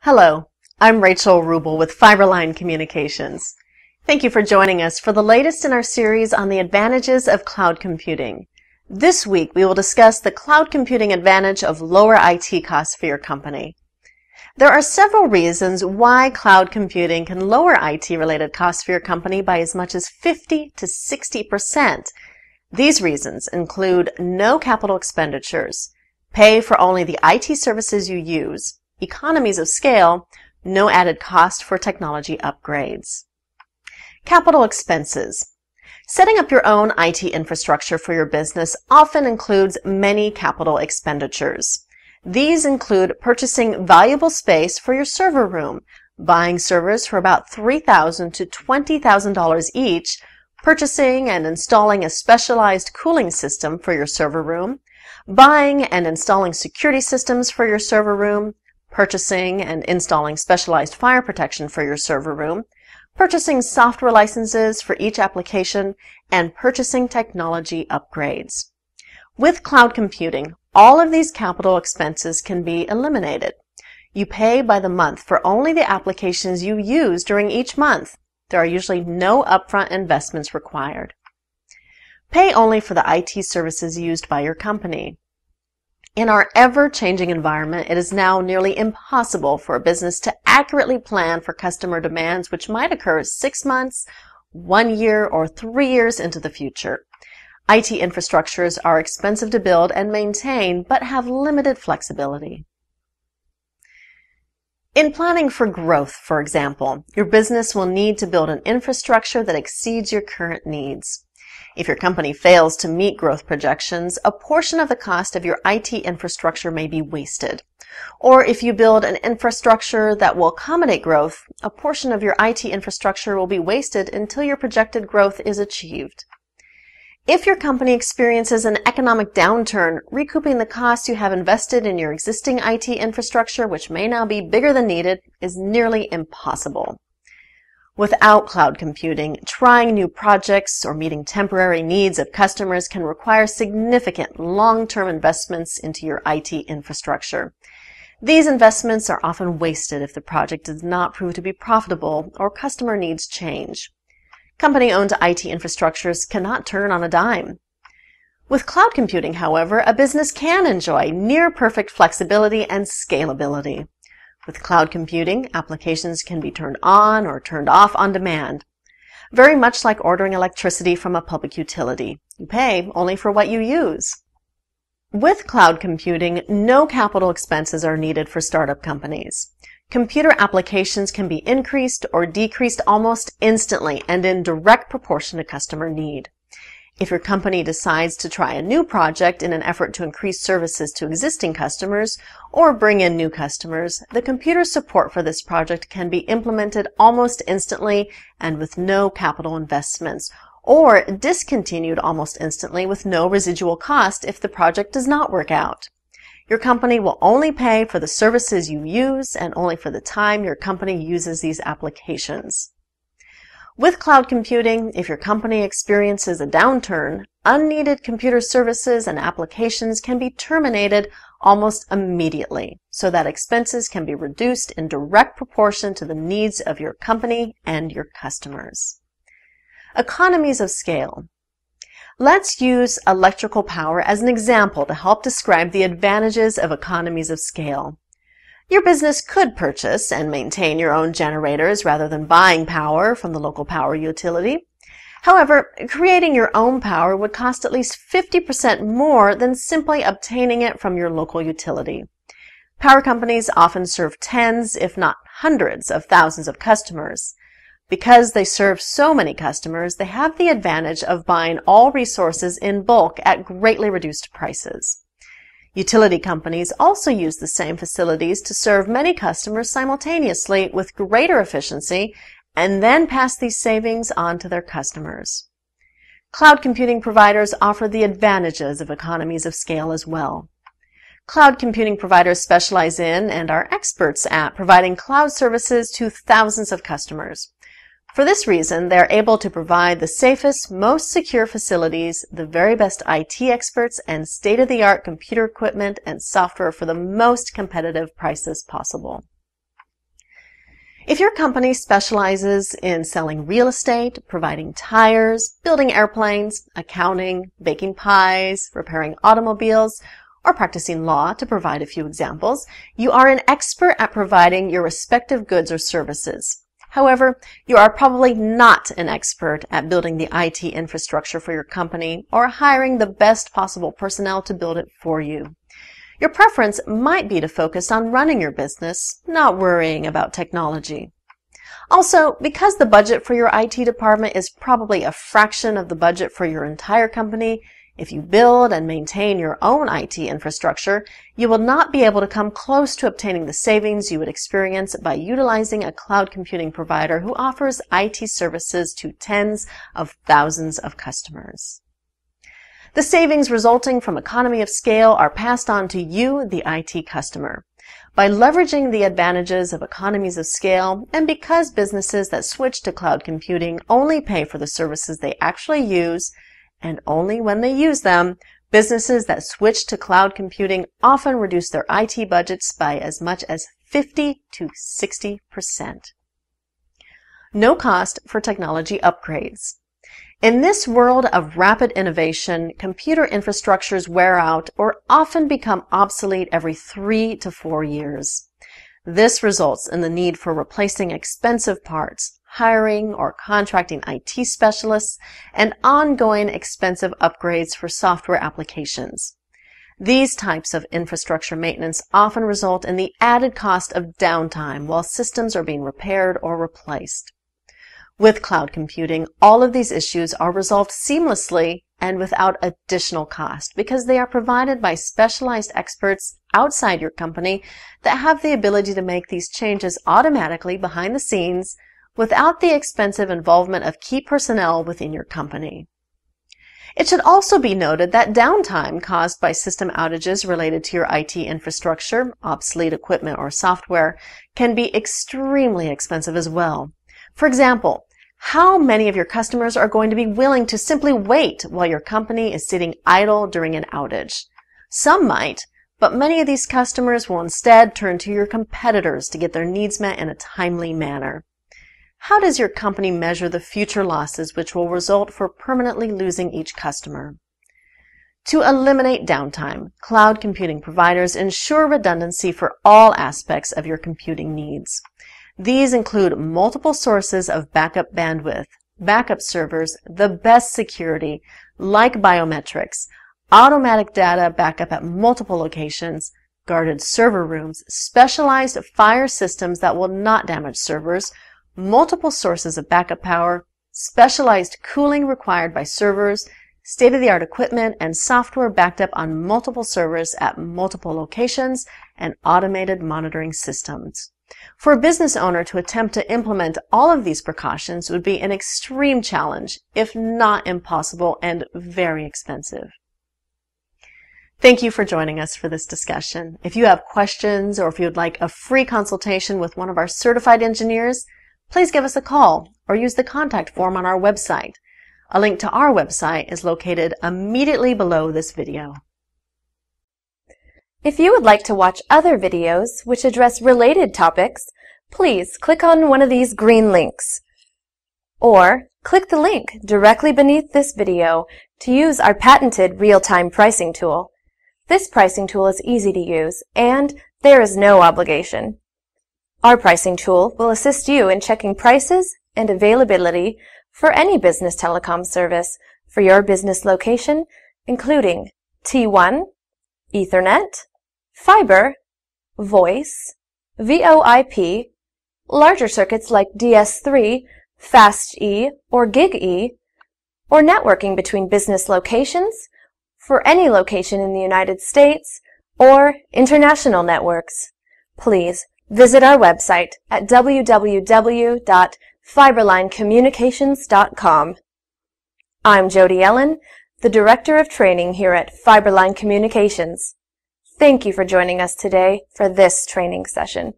Hello, I'm Rachel Rubel with Fiberline Communications. Thank you for joining us for the latest in our series on the advantages of cloud computing. This week we will discuss the cloud computing advantage of lower IT costs for your company. There are several reasons why cloud computing can lower IT-related costs for your company by as much as 50 to 60%. These reasons include no capital expenditures, pay for only the IT services you use, economies of scale, no added cost for technology upgrades. Capital expenses. Setting up your own IT infrastructure for your business often includes many capital expenditures. These include purchasing valuable space for your server room, buying servers for about $3,000 to $20,000 each, purchasing and installing a specialized cooling system for your server room, buying and installing security systems for your server room, purchasing and installing specialized fire protection for your server room, purchasing software licenses for each application, and purchasing technology upgrades. With cloud computing, all of these capital expenses can be eliminated. You pay by the month for only the applications you use during each month. There are usually no upfront investments required. Pay only for the IT services used by your company. In our ever-changing environment, it is now nearly impossible for a business to accurately plan for customer demands which might occur 6 months, 1 year, or 3 years into the future. IT infrastructures are expensive to build and maintain, but have limited flexibility. In planning for growth, for example, your business will need to build an infrastructure that exceeds your current needs. If your company fails to meet growth projections, a portion of the cost of your IT infrastructure may be wasted. Or if you build an infrastructure that will accommodate growth, a portion of your IT infrastructure will be wasted until your projected growth is achieved. If your company experiences an economic downturn, recouping the costs you have invested in your existing IT infrastructure, which may now be bigger than needed, is nearly impossible. Without cloud computing, trying new projects or meeting temporary needs of customers can require significant long-term investments into your IT infrastructure. These investments are often wasted if the project does not prove to be profitable or customer needs change. Company-owned IT infrastructures cannot turn on a dime. With cloud computing, however, a business can enjoy near-perfect flexibility and scalability. With cloud computing, applications can be turned on or turned off on demand. Very much like ordering electricity from a public utility. You pay only for what you use. With cloud computing, no capital expenses are needed for startup companies. Computer applications can be increased or decreased almost instantly and in direct proportion to customer need. If your company decides to try a new project in an effort to increase services to existing customers or bring in new customers, the computer support for this project can be implemented almost instantly and with no capital investments, or discontinued almost instantly with no residual cost if the project does not work out. Your company will only pay for the services you use and only for the time your company uses these applications. With cloud computing, if your company experiences a downturn, unneeded computer services and applications can be terminated almost immediately so that expenses can be reduced in direct proportion to the needs of your company and your customers. Economies of scale. Let's use electrical power as an example to help describe the advantages of economies of scale. Your business could purchase and maintain your own generators rather than buying power from the local power utility. However, creating your own power would cost at least 50% more than simply obtaining it from your local utility. Power companies often serve tens, if not hundreds, of thousands of customers. Because they serve so many customers, they have the advantage of buying all resources in bulk at greatly reduced prices. Utility companies also use the same facilities to serve many customers simultaneously with greater efficiency and then pass these savings on to their customers. Cloud computing providers offer the advantages of economies of scale as well. Cloud computing providers specialize in and are experts at providing cloud services to thousands of customers. For this reason, they are able to provide the safest, most secure facilities, the very best IT experts, and state-of-the-art computer equipment and software for the most competitive prices possible. If your company specializes in selling real estate, providing tires, building airplanes, accounting, baking pies, repairing automobiles, or practicing law, to provide a few examples, you are an expert at providing your respective goods or services. However, you are probably not an expert at building the IT infrastructure for your company or hiring the best possible personnel to build it for you. Your preference might be to focus on running your business, not worrying about technology. Also, because the budget for your IT department is probably a fraction of the budget for your entire company, if you build and maintain your own IT infrastructure, you will not be able to come close to obtaining the savings you would experience by utilizing a cloud computing provider who offers IT services to tens of thousands of customers. The savings resulting from economy of scale are passed on to you, the IT customer. By leveraging the advantages of economies of scale, and because businesses that switch to cloud computing only pay for the services they actually use, and only when they use them, businesses that switch to cloud computing often reduce their IT budgets by as much as 50 to 60%. No cost for technology upgrades. In this world of rapid innovation, computer infrastructures wear out or often become obsolete every 3 to 4 years. This results in the need for replacing expensive parts, hiring or contracting IT specialists, and ongoing expensive upgrades for software applications. These types of infrastructure maintenance often result in the added cost of downtime while systems are being repaired or replaced. With cloud computing, all of these issues are resolved seamlessly and without additional cost because they are provided by specialized experts outside your company that have the ability to make these changes automatically behind the scenes without the expensive involvement of key personnel within your company. It should also be noted that downtime caused by system outages related to your IT infrastructure, obsolete equipment, or software can be extremely expensive as well. For example, how many of your customers are going to be willing to simply wait while your company is sitting idle during an outage? Some might, but many of these customers will instead turn to your competitors to get their needs met in a timely manner. How does your company measure the future losses which will result for permanently losing each customer? To eliminate downtime, cloud computing providers ensure redundancy for all aspects of your computing needs. These include multiple sources of backup bandwidth, backup servers, the best security, like biometrics, automatic data backup at multiple locations, guarded server rooms, specialized fire systems that will not damage servers, multiple sources of backup power, specialized cooling required by servers, state-of-the-art equipment and software backed up on multiple servers at multiple locations, and automated monitoring systems. For a business owner to attempt to implement all of these precautions would be an extreme challenge, if not impossible, and very expensive. Thank you for joining us for this discussion. If you have questions or if you would like a free consultation with one of our certified engineers, please give us a call or use the contact form on our website. A link to our website is located immediately below this video. If you would like to watch other videos which address related topics, please click on one of these green links. Or click the link directly beneath this video to use our patented real-time pricing tool. This pricing tool is easy to use and there is no obligation. Our pricing tool will assist you in checking prices and availability for any business telecom service for your business location, including T1, Ethernet, fiber, voice, VoIP, larger circuits like DS3, Fast-E, or Gig-E, or networking between business locations for any location in the United States or international networks. Please visit our website at www.fiberlinecommunications.com. I'm Jody Ellen, the Director of Training here at Fiberline Communications. Thank you for joining us today for this training session.